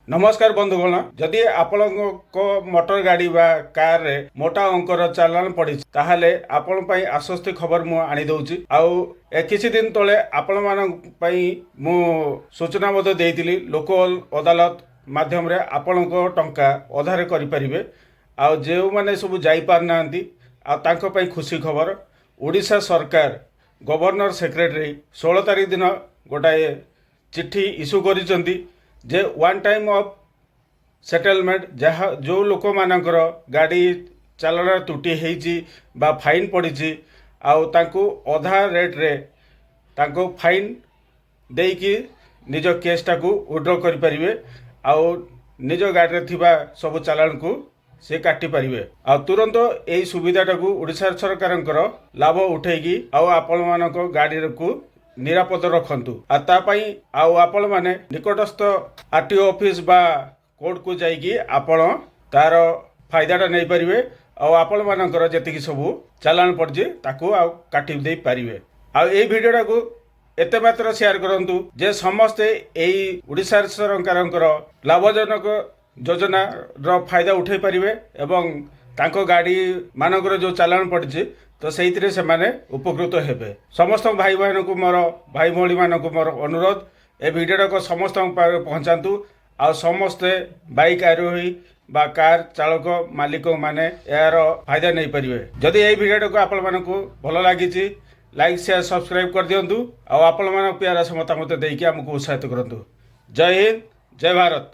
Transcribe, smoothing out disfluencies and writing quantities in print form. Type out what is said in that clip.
नमस्कार बंधुगण जदि आपण मोटर गाड़ी बा कार रे मोटा अंकर चालान पड़ी ताहले आपण पई आश्वस्ति खबर मु आनी दउची आउ किछि दिन तले आपण मान पई मु सूचना मते देइतिली लोकल अदालत माध्यम रे आपण टंका अधारे करि परिबे आउ जेउ माने सब जाई पार नांती आ तांको पई खुशी खबर ओडिशा सरकार गवर्नर सेक्रेटरी 16 तारिख दिन गोटाए चिट्ठी इश्यू करिसंती जे वन टाइम ऑफ सेटलमेंट जहाँ जो लोक मानकर गाड़ी चालन त्रुटि होती बा फाइन पड़ी आउ तांको अधा रेट रे तांको फाइन देकी निज केसटा को विड्रॉ करि परिबे आउ निज गाड़ी रे थिबा सब चालान को से काटी पारिबे आ तुरंत एई सुविधाटा को ओडिशा सरकारंकर लाभ उठेगी आउ आपण मानको गाड़ी को निरापद रखंतु आ तापाई आउ आपण माने निकटस्थ आरटीओ ऑफिस बा कोर्ट को जाइकी आपण तार फायदाटा नहीं पारिबे आउ आपण मानकर जेतिकी सब चालान पड़जे ताकू आउ काटी दे पारिबे आ ए वीडियोटा को एते मात्र शेयर करंतु जे समस्ते एई ओडिशा सरकारंकर लाभजनक योजना रो फायदा उठे पारिबे एवं तांको गाड़ी मानकर जो चालान पड़जे तो से से माने उपकृत हेबे समस्त भाई बहन को मोर भाई भौणी मान को मोर अनुरोध ए वीडियो को समस्त पहुँचातु आ समस्ते बाइक आरोही बा कार चालक मालिक माने यार फायदा नहीं पारिबे जदि ए वीडियो को आपण मानकु भल लागिछि लाइक शेयर सब्सक्राइब कर दियंतु आ आपण मान प्यार से मतामत देकी हमको उत्साहित करंतु। जय हिंद जय भारत।